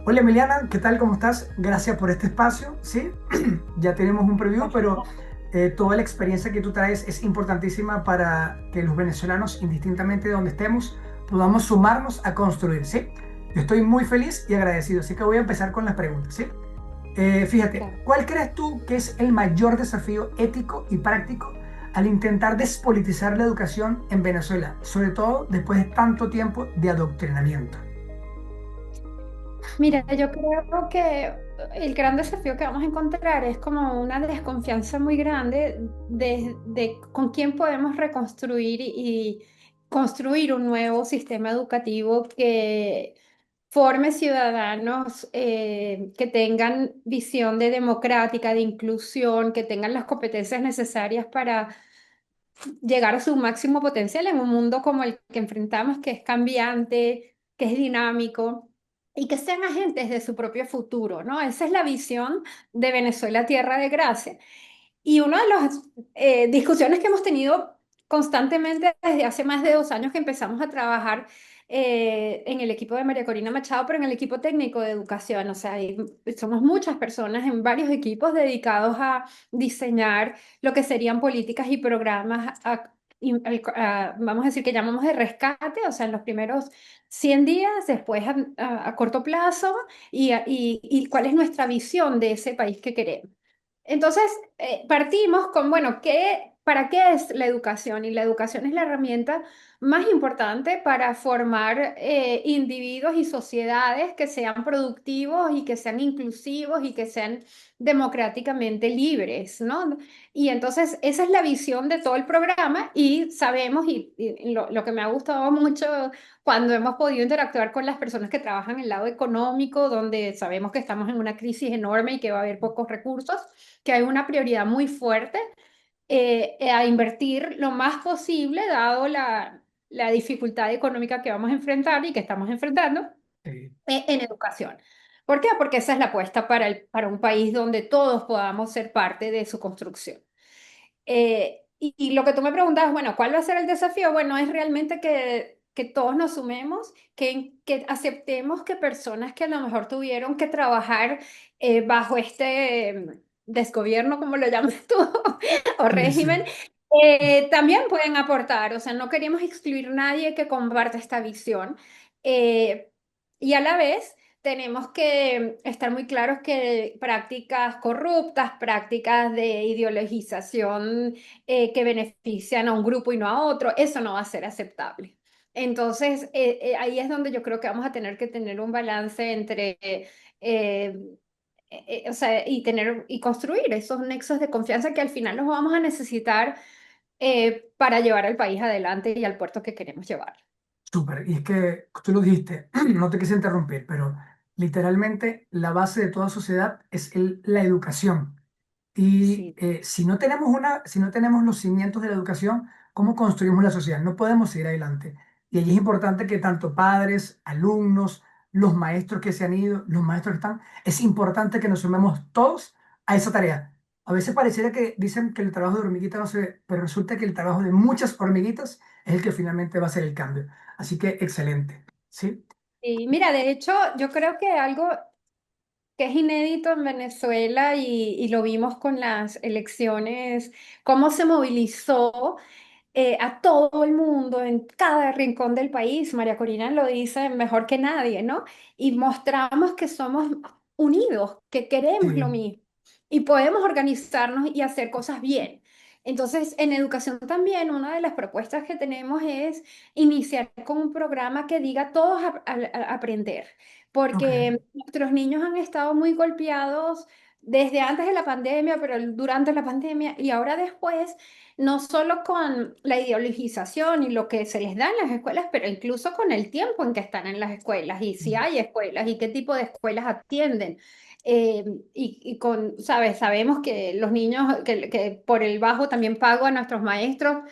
Hola Emiliana, ¿qué tal? ¿Cómo estás? Gracias por este espacio. Sí, ya tenemos un preview, pero toda la experiencia que tú traes es importantísima para que los venezolanos, indistintamente de donde estemos, podamos sumarnos a construir. ¿Sí? Yo estoy muy feliz y agradecido, así que voy a empezar con las preguntas. ¿Sí? Fíjate, Claro. ¿cuál crees tú que es el mayor desafío ético y práctico al intentar despolitizar la educación en Venezuela, sobre todo después de tanto tiempo de adoctrinamiento? Mira, yo creo que el gran desafío que vamos a encontrar es como una desconfianza muy grande de con quién podemos reconstruir y construir un nuevo sistema educativo que forme ciudadanos que tengan visión de democrática, de inclusión, que tengan las competencias necesarias para llegar a su máximo potencial en un mundo como el que enfrentamos, que es cambiante, que es dinámico y que sean agentes de su propio futuro, ¿no? Esa es la visión de Venezuela, Tierra de Gracia. Y una de las discusiones que hemos tenido constantemente desde hace más de 2 años que empezamos a trabajar en el equipo de María Corina Machado, pero en el equipo técnico de educación, o sea, somos muchas personas en varios equipos dedicados a diseñar lo que serían políticas y programas, vamos a decir que llamamos de rescate, o sea, en los primeros 100 días, después a corto plazo, y cuál es nuestra visión de ese país que queremos. Entonces, partimos con, bueno, ¿para qué es la educación? Y la educación es la herramienta más importante para formar individuos y sociedades que sean productivos y que sean inclusivos y que sean democráticamente libres, ¿no? Y entonces, esa es la visión de todo el programa y sabemos, y lo que me ha gustado mucho cuando hemos podido interactuar con las personas que trabajan en el lado económico, donde sabemos que estamos en una crisis enorme y que va a haber pocos recursos, que hay una prioridad muy fuerte a invertir lo más posible, dado la dificultad económica que vamos a enfrentar y que estamos enfrentando Sí. en educación. ¿Por qué? Porque esa es la apuesta para un país donde todos podamos ser parte de su construcción. Y lo que tú me preguntabas, bueno, ¿cuál va a ser el desafío? Bueno, es realmente que todos nos sumemos, que aceptemos que personas que a lo mejor tuvieron que trabajar bajo este desgobierno, como lo llamas tú, o Sí, sí. régimen, también pueden aportar. O sea, no queremos excluir a nadie que comparte esta visión. Eh, y a la vez tenemos que estar muy claros que prácticas corruptas, prácticas de ideologización que benefician a un grupo y no a otro, eso no va a ser aceptable. Entonces, ahí es donde yo creo que vamos a tener que tener un balance entre, o sea, y construir esos nexos de confianza que al final los vamos a necesitar para llevar al país adelante y al puerto que queremos llevar. Súper, y es que tú lo dijiste, no te quise interrumpir, pero literalmente la base de toda sociedad es la educación. Y Sí. si no tenemos los cimientos de la educación, ¿cómo construimos la sociedad? No podemos seguir adelante. Y allí es importante que tanto padres, alumnos, los maestros que se han ido, los maestros que están, es importante que nos sumemos todos a esa tarea. A veces pareciera que dicen que el trabajo de hormiguita no se ve, pero resulta que el trabajo de muchas hormiguitas es el que finalmente va a hacer el cambio. Así que excelente, ¿sí? Y mira, de hecho, yo creo que algo que es inédito en Venezuela y lo vimos con las elecciones, cómo se movilizó a todo el mundo en cada rincón del país. María Corina lo dice mejor que nadie, ¿no? Y mostramos que somos unidos, que queremos lo Sí, mismo y podemos organizarnos y hacer cosas bien. Entonces, en educación también, una de las propuestas que tenemos es iniciar con un programa que diga todos a aprender, ok. porque nuestros niños han estado muy golpeados desde antes de la pandemia, pero durante la pandemia y ahora después, no solo con la ideologización y lo que se les da en las escuelas, pero incluso con el tiempo en que están en las escuelas y si hay escuelas y qué tipo de escuelas atienden. Eh, ¿Sabes? Sabemos que los niños, que por el bajo también pago a nuestros maestros,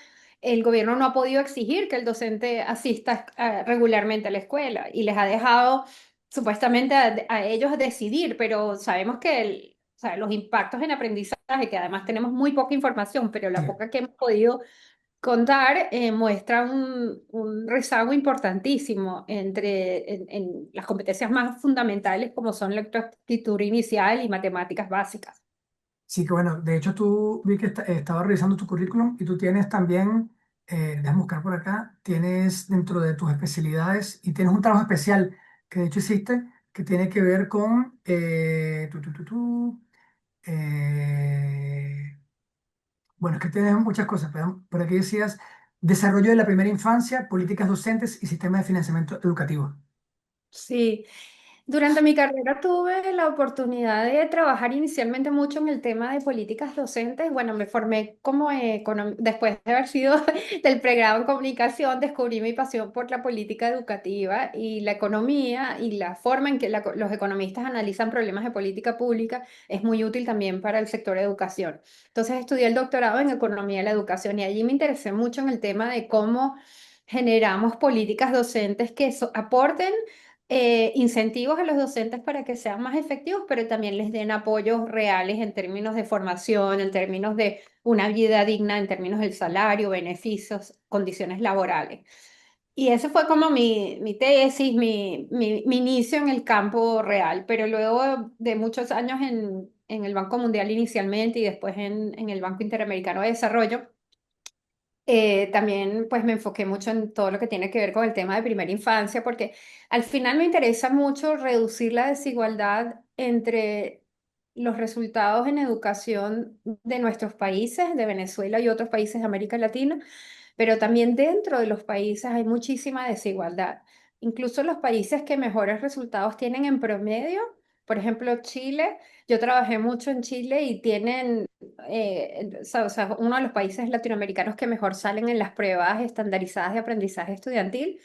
el gobierno no ha podido exigir que el docente asista regularmente a la escuela y les ha dejado supuestamente a ellos decidir, pero sabemos que o sea, los impactos en aprendizaje, que además tenemos muy poca información, pero Sí. la poca que hemos podido contar, muestra un rezago importantísimo en las competencias más fundamentales como son lectoescritura inicial y matemáticas básicas. Sí, que bueno, de hecho tú vi que estaba revisando tu currículum y tú tienes también, déjame buscar por acá, tienes dentro de tus especialidades y tienes un trabajo especial que de hecho hiciste que tiene que ver con, bueno, es que tienes muchas cosas, pero por aquí decías desarrollo de la primera infancia, políticas docentes y sistema de financiamiento educativo. Sí, durante mi carrera tuve la oportunidad de trabajar inicialmente mucho en el tema de políticas docentes. Bueno, me formé como después de haber sido del pregrado en comunicación, descubrí mi pasión por la política educativa y la economía y la forma en que los economistas analizan problemas de política pública es muy útil también para el sector de educación. Entonces estudié el doctorado en economía de la educación y allí me interesé mucho en el tema de cómo generamos políticas docentes que aporten incentivos a los docentes para que sean más efectivos, pero también les den apoyos reales en términos de formación, en términos de una vida digna, en términos del salario, beneficios, condiciones laborales. Y ese fue como mi tesis, mi inicio en el campo real, pero luego de muchos años en el Banco Mundial inicialmente y después en el Banco Interamericano de Desarrollo, también pues me enfoqué mucho en todo lo que tiene que ver con el tema de primera infancia, porque al final me interesa mucho reducir la desigualdad entre los resultados en educación de nuestros países, de Venezuela y otros países de América Latina, pero también dentro de los países hay muchísima desigualdad. Incluso los países que mejores resultados tienen en promedio, por ejemplo, Chile, yo trabajé mucho en Chile y tienen o sea, uno de los países latinoamericanos que mejor salen en las pruebas estandarizadas de aprendizaje estudiantil,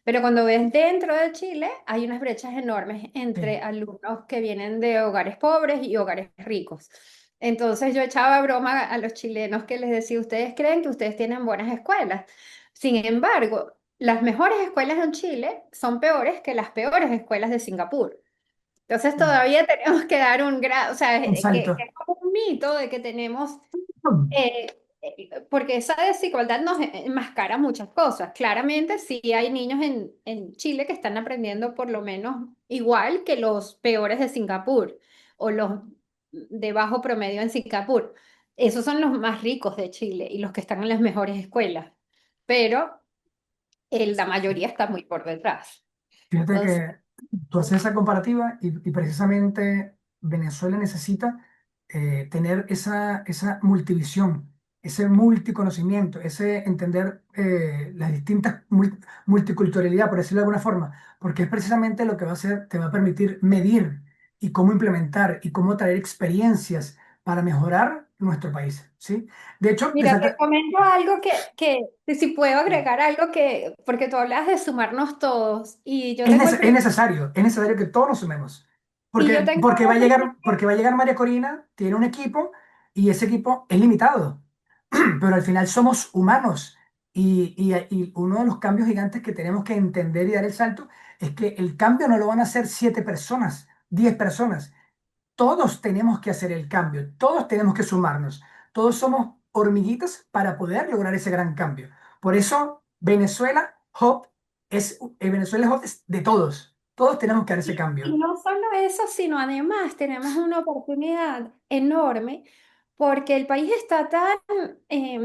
pero cuando ves dentro de Chile hay unas brechas enormes Sí, entre alumnos que vienen de hogares pobres y hogares ricos. Entonces yo echaba broma a los chilenos que les decía, ustedes creen que ustedes tienen buenas escuelas. Sin embargo, las mejores escuelas en Chile son peores que las peores escuelas de Singapur. Entonces todavía tenemos que dar un grado, o sea, un que salto. es como un mito de que tenemos porque esa desigualdad nos enmascara muchas cosas. Claramente, sí hay niños en Chile que están aprendiendo por lo menos igual que los peores de Singapur o los de bajo promedio en Singapur. Esos son los más ricos de Chile y los que están en las mejores escuelas, pero la mayoría está muy por detrás. Fíjate Entonces, que tú haces esa comparativa y precisamente Venezuela necesita tener esa multivisión, ese multiconocimiento, ese entender las distintas multiculturalidad, por decirlo de alguna forma, porque es precisamente lo que va a hacer, te va a permitir medir y cómo implementar y cómo traer experiencias para mejorar nuestro país, ¿sí? De hecho, mira, te comento algo que si puedo agregar algo porque tú hablas de sumarnos todos y yo tengo el privilegio. Es necesario que todos nos sumemos. Y yo tengo Porque el privilegio. va a llegar María Corina, tiene un equipo y ese equipo es limitado. Pero al final somos humanos y uno de los cambios gigantes que tenemos que entender y dar el salto es que el cambio no lo van a hacer 7 personas, 10 personas. Todos tenemos que hacer el cambio, todos tenemos que sumarnos, todos somos hormiguitas para poder lograr ese gran cambio. Por eso Venezuela Hub es de todos, todos tenemos que dar ese Y cambio. no solo eso, sino además tenemos una oportunidad enorme porque el país está tan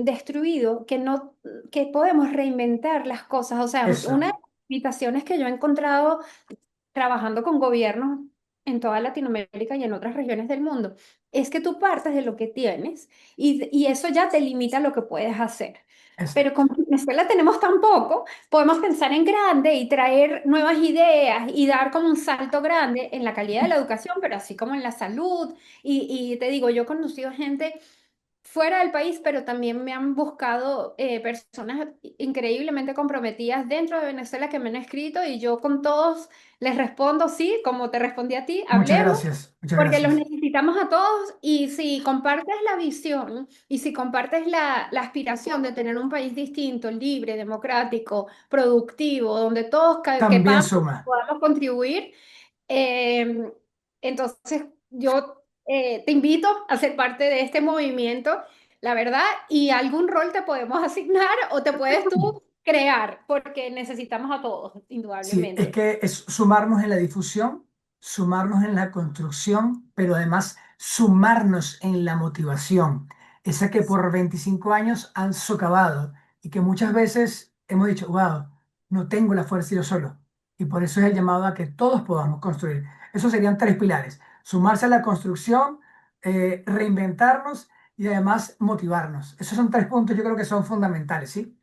destruido que no que podemos reinventar las cosas. O sea, Eso, una de las limitaciones que yo he encontrado trabajando con gobiernos en toda Latinoamérica y en otras regiones del mundo es que tú partes de lo que tienes y eso ya te limita lo que puedes hacer. Pero exacto, como en Venezuela tenemos tan poco, podemos pensar en grande y traer nuevas ideas y dar como un salto grande en la calidad de la educación, pero así como en la salud. Y te digo, yo he conocido gente fuera del país, pero también me han buscado personas increíblemente comprometidas dentro de Venezuela que me han escrito y yo con todos les respondo, sí, como te respondí a ti, hablemos. muchas Porque los gracias. necesitamos a todos y si compartes la visión y si compartes la aspiración de tener un país distinto, libre, democrático, productivo, donde todos También quepamos, suma. podamos contribuir, eh, entonces yo te invito a ser parte de este movimiento la verdad, y algún rol te podemos asignar o te puedes tú crear, porque necesitamos a todos, Sí, es indudablemente. que es sumarnos en la difusión, sumarnos en la construcción, pero además sumarnos en la motivación, esa que por 25 años han socavado y que muchas veces hemos dicho, wow, no tengo la fuerza yo solo. Y por eso es el llamado a que todos podamos construir. Esos serían tres pilares: sumarse a la construcción, reinventarnos y además motivarnos. Esos son tres puntos yo creo que son fundamentales, ¿sí?